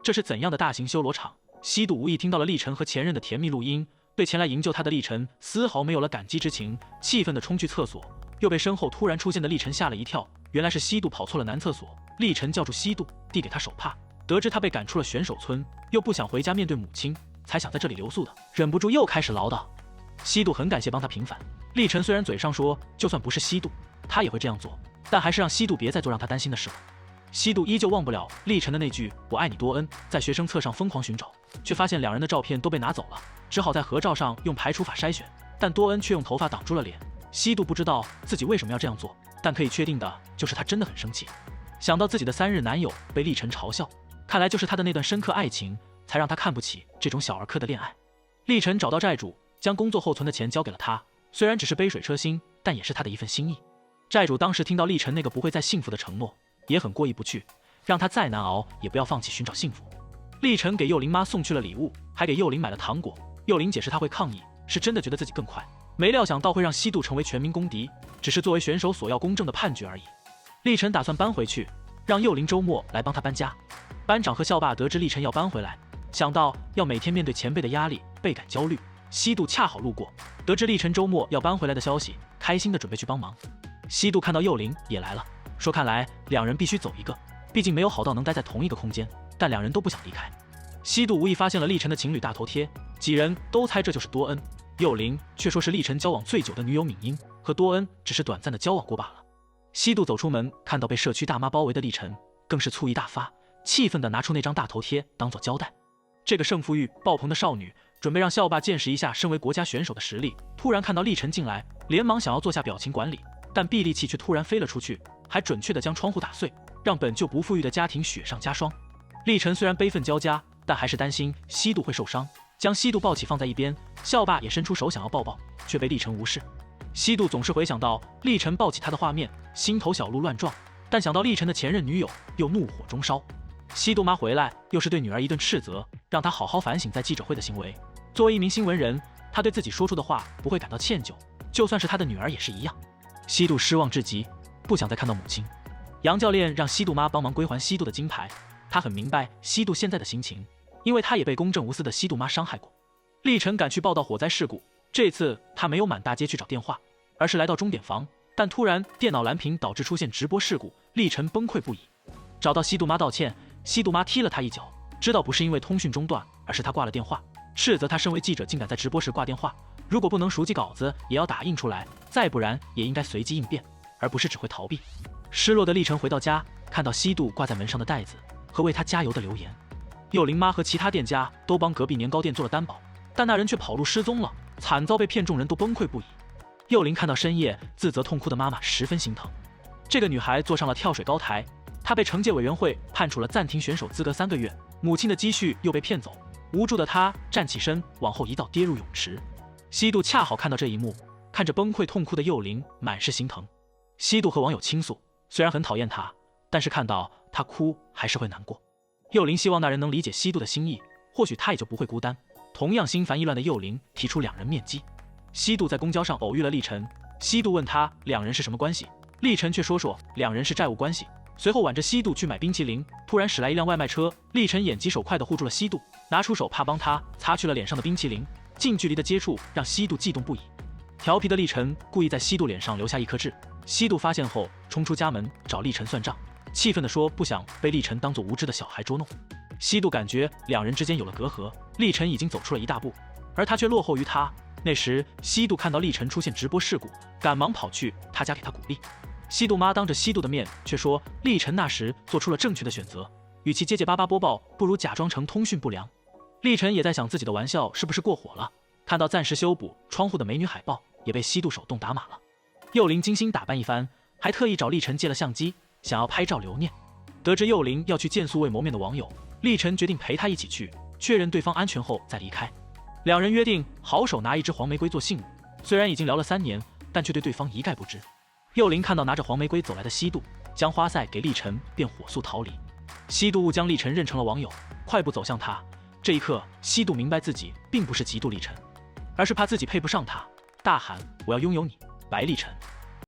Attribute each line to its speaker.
Speaker 1: 这是怎样的大型修罗场？西渡无意听到了历晨和前任的甜蜜录音，对前来营救他的历晨丝毫没有了感激之情，气愤地冲去厕所，又被身后突然出现的历晨吓了一跳。原来是西渡跑错了男厕所。历晨叫住西渡，递给他手帕，得知他被赶出了选手村，又不想回家面对母亲，才想在这里留宿的，忍不住又开始唠叨。西渡很感谢帮他平反。历晨虽然嘴上说就算不是西渡，他也会这样做，但还是让西渡别再做让他担心的事了。西渡依旧忘不了历晨的那句“我爱你多恩”，在学生册上疯狂寻找，却发现两人的照片都被拿走了，只好在合照上用排除法筛选，但多恩却用头发挡住了脸。西渡不知道自己为什么要这样做，但可以确定的就是他真的很生气。想到自己的3日男友被历晨嘲笑，看来就是他的那段深刻爱情才让他看不起这种小儿科的恋爱。历晨找到债主，将工作后存的钱交给了他，虽然只是杯水车薪，但也是他的一份心意。债主当时听到历晨那个不会再幸福的承诺，也很过意不去，让他再难熬也不要放弃寻找幸福。历晨给幼玲妈送去了礼物，还给幼玲买了糖果。幼玲解释她会抗议，是真的觉得自己更快，没料想到会让西渡成为全民公敌，只是作为选手索要公正的判决而已。历晨打算搬回去，让幼玲周末来帮他搬家。班长和校霸得知历晨要搬回来，想到要每天面对前辈的压力，倍感焦虑。西渡恰好路过，得知历晨周末要搬回来的消息，开心的准备去帮忙。西渡看到幼玲也来了，说看来两人必须走一个，毕竟没有好到能待在同一个空间，但两人都不想离开。西渡无意发现了历晨的情侣大头贴，几人都猜这就是多恩，幼玲却说是历晨交往最久的女友敏英，和多恩只是短暂的交往过罢了。西渡走出门，看到被社区大妈包围的历晨，更是醋意大发，气愤地拿出那张大头贴当作交代。这个胜负欲爆棚的少女，准备让校霸见识一下身为国家选手的实力，突然看到历晨进来，连忙想要做下表情管理，但臂力器却突然飞了出去，还准确地将窗户打碎，让本就不富裕的家庭雪上加霜。历晨虽然悲愤交加，但还是担心西渡会受伤，将西渡抱起放在一边。校霸也伸出手想要抱抱，却被历晨无视。西渡总是回想到历晨抱起他的画面，心头小鹿乱撞，但想到历晨的前任女友，又怒火中烧。西渡妈回来，又是对女儿一顿斥责，让她好好反省在记者会的行为。作为一名新闻人，她对自己说出的话不会感到歉疚，就算是她的女儿也是一样。西渡失望至极，不想再看到母亲。杨教练让西渡妈帮忙归还西渡的金牌，他很明白西渡现在的心情，因为他也被公正无私的西渡妈伤害过。历晨赶去报道火灾事故，这次他没有满大街去找电话，而是来到钟点房，但突然电脑蓝屏导致出现直播事故，历晨崩溃不已。找到西渡妈道歉，西渡妈踢了他一脚，知道不是因为通讯中断，而是他挂了电话，斥责他身为记者竟敢在直播时挂电话，如果不能熟记稿子也要打印出来，再不然也应该随机应变，而不是只会逃避。失落的历晨回到家，看到西渡挂在门上的袋子和为他加油的留言。幼玲妈和其他店家都帮隔壁年糕店做了担保，但那人却跑路失踪了，惨遭被骗，众人都崩溃不已。幼玲看到深夜自责痛哭的妈妈，十分心疼。这个女孩坐上了跳水高台，她被惩戒委员会判处了暂停选手资格3个月，母亲的积蓄又被骗走，无助的她站起身，往后一倒跌入泳池。西渡恰好看到这一幕，看着崩溃痛哭的幼玲，满是心疼。西渡和网友倾诉，虽然很讨厌她，但是看到她哭还是会难过。幼玲希望那人能理解西渡的心意，或许她也就不会孤单。同样心烦意乱的幼玲提出两人面基。西渡在公交上偶遇了历晨，西渡问他两人是什么关系，历晨却说两人是债务关系。随后挽着西渡去买冰淇淋，突然驶来一辆外卖车，历晨眼疾手快地护住了西渡，拿出手帕帮他擦去了脸上的冰淇淋，近距离的接触让西渡悸动不已。调皮的历晨故意在西渡脸上留下一颗痣，西渡发现后冲出家门找历晨算账，气愤地说不想被历晨当作无知的小孩捉弄。西渡感觉两人之间有了隔阂，历晨已经走出了一大步，而他却落后于他。那时西渡看到历晨出现直播事故，赶忙跑去他家给他鼓励。西渡妈当着西渡的面却说历晨那时做出了正确的选择，与其结结巴巴播报，不如假装成通讯不良。历晨也在想自己的玩笑是不是过火了，看到暂时修补窗户的美女海报，也被西渡手动打码了。幼玲精心打扮一番，还特意找历晨借了相机，想要拍照留念。得知幼玲要去见素未谋面的网友，历晨决定陪她一起去，确认对方安全后再离开。两人约定好手拿一支黄玫瑰做信物，虽然已经聊了3年，但却对对方一概不知。幼玲看到拿着黄玫瑰走来的西渡，将花塞给历晨，便火速逃离。西渡误将历晨认成了网友，快步走向他。这一刻，西渡明白自己并不是嫉妒历晨，而是怕自己配不上他，大喊我要拥有你，白历晨。